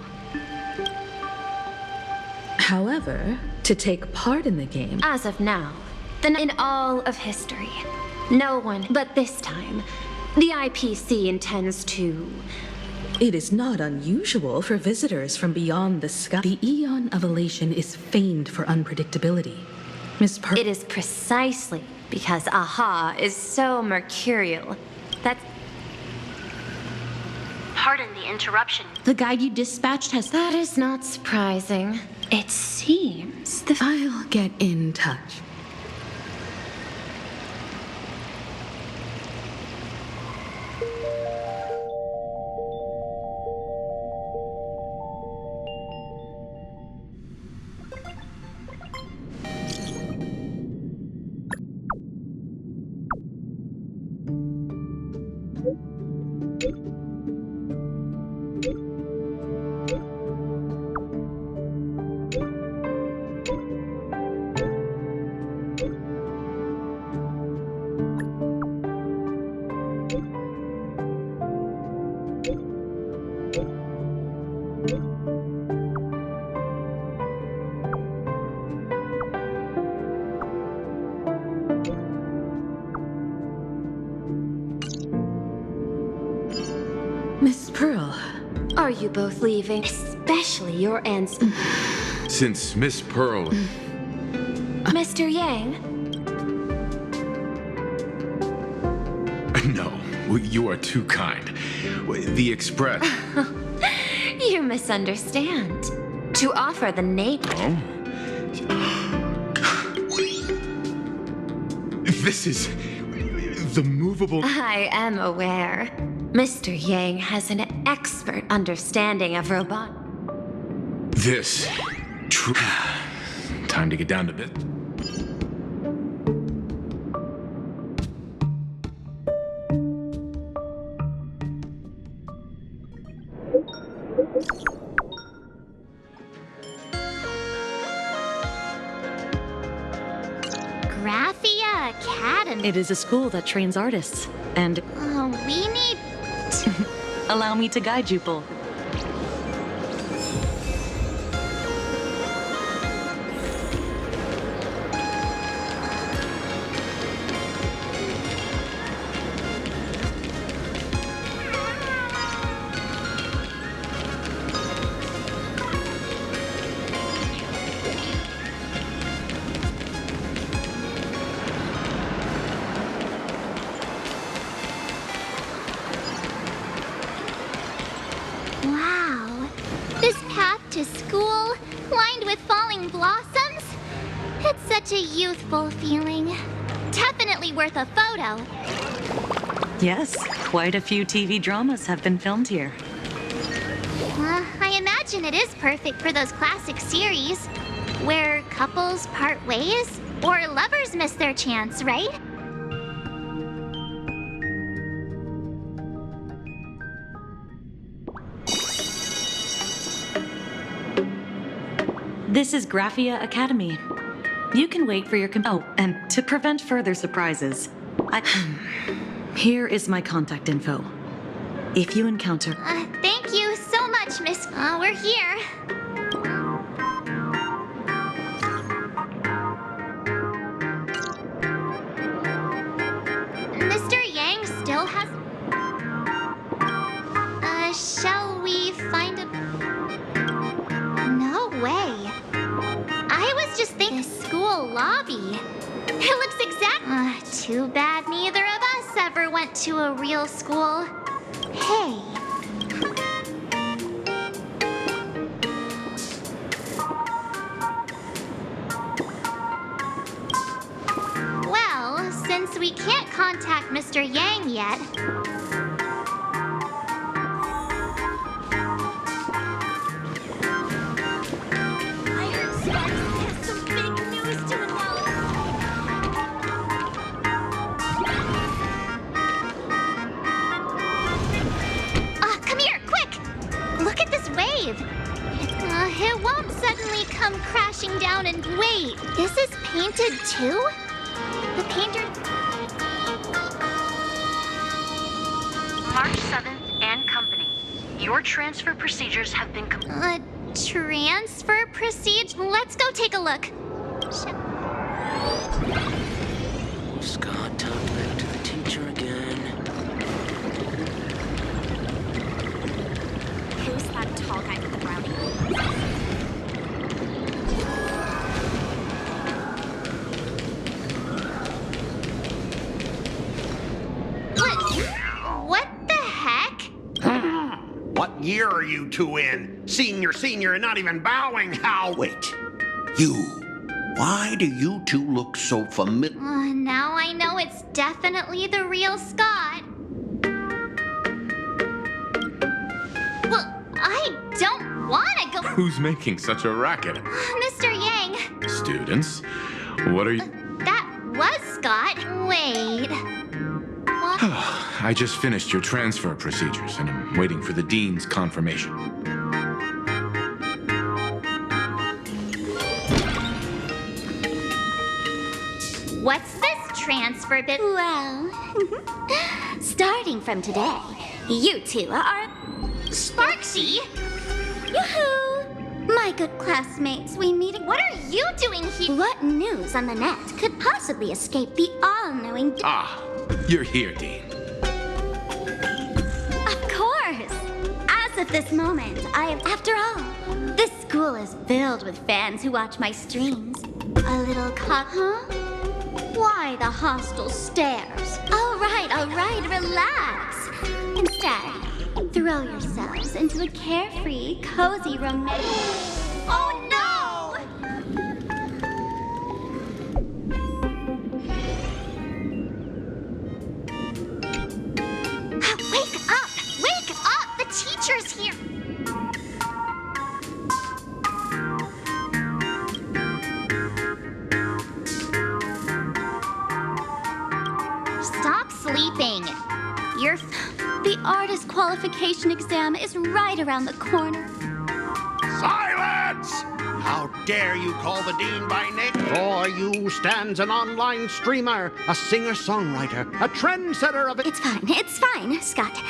However, to take part in the game... As of now, then in all of history, no one, but this time, the IPC intends to... It is not unusual for visitors from beyond the sky. The Eon of Elation is famed for unpredictability. Miss Pearl... It is precisely because Aha is so mercurial that... Pardon the interruption. The guide you dispatched has... That is not surprising. It seems the... I'll get in touch. Miss Pearl. Are you both leaving? Especially your answer. Since Miss Pearl... Mr. Yang? No, you are too kind. The Express... You misunderstand. To offer the name... This is... the movable... I am aware. Mr. Yang has an expert understanding of robot... This... Time to get down to bit. Graphia Academy. It is a school that trains artists, and... Oh, we need... Allow me to guide you, Bull. to school, lined with falling blossoms. It's such a youthful feeling. Definitely worth a photo. Yes, quite a few TV dramas have been filmed here. I imagine it is perfect for those classic series where couples part ways or lovers miss their chance, right? This is Graphia Academy. You can wait for your oh, and to prevent further surprises, here is my contact info. If you encounter... Thank you so much, Miss... we're here. Mr. Yang still has... shall we find a... No way. I was just thinking the school lobby. It looks exact... too bad neither of us ever went to a real school. Hey. Well, since we can't contact Mr. Yang yet... I heard Sparks has some big news to announce. Come here, quick! Look at this wave. It won't suddenly come crashing down and wait. This is painted too? The painter... March 7th and company. Your transfer procedures have been transfer procedure? Let's go take a look. Scott talked back to the teacher again. Who's that tall guy with the brownie? What the heck? What year are you two in? Senior, and not even bowing. How? Wait. You. Why do you two look so familiar? Now I know it's definitely the real Scott. Well, I don't want to go... Who's making such a racket? Mr. Yang. Students, what are you... That was Scott. Wait. What? I just finished your transfer procedures, and I'm waiting for the dean's confirmation. What's this transfer bit? Well, starting from today, you two are... Sparksy? Yoo-hoo! My good classmates, we meet... What are you doing here? What news on the net could possibly escape the all-knowing... You're here, Dean. Of course! As of this moment, after all, this school is filled with fans who watch my streams. A little huh? Why the hostile stares? All right, relax. Instead, throw yourselves into a carefree, cozy romantic... Oh no! Wake up! Wake up! The teacher's here! Stop sleeping. The artist qualification exam is right around the corner. Silence! How dare you call the dean by name? Before you stands an online streamer, a singer-songwriter, a trendsetter of... It's fine, Scott.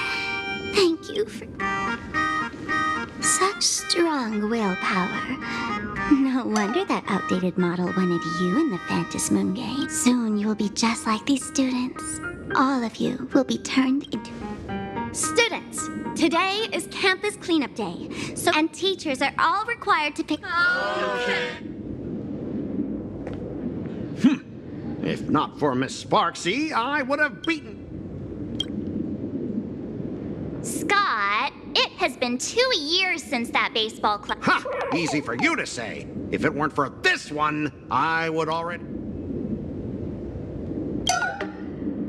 Thank you for... such strong willpower. No wonder that outdated model wanted you in the Phantom Moon game. Soon you will be just like these students. All of you will be turned into... Students, today is campus cleanup day, and teachers are all required to pick... If not for Miss Sparksy, I would have beaten... Scott, it has been 2 years since that baseball club. Ha! Easy for you to say. If it weren't for this one, I would already...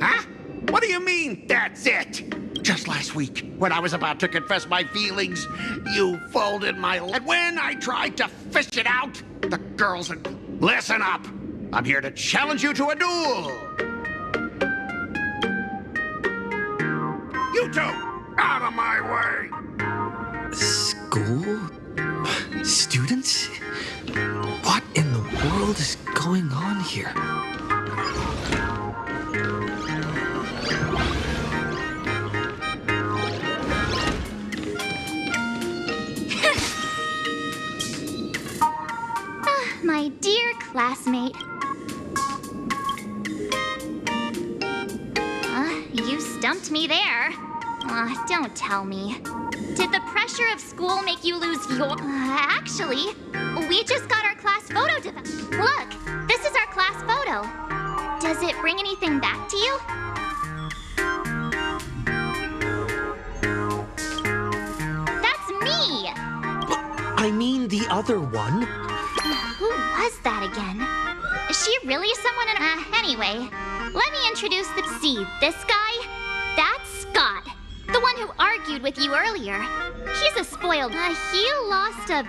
Huh? What do you mean, that's it? Just last week, when I was about to confess my feelings, you folded my... And when I tried to fish it out, the girls... Listen up! I'm here to challenge you to a duel! You two, out of my way! School? Students? What in the world is going on here? My dear classmate. You stumped me there. Don't tell me. Did the pressure of school make you lose your... actually, we just got our class photo Look, this is our class photo. Does it bring anything back to you? That's me! I mean the other one. Who was that again? Is she really someone in... anyway, let me introduce See, this guy? That's Scott. The one who argued with you earlier. He's a spoiled... he lost a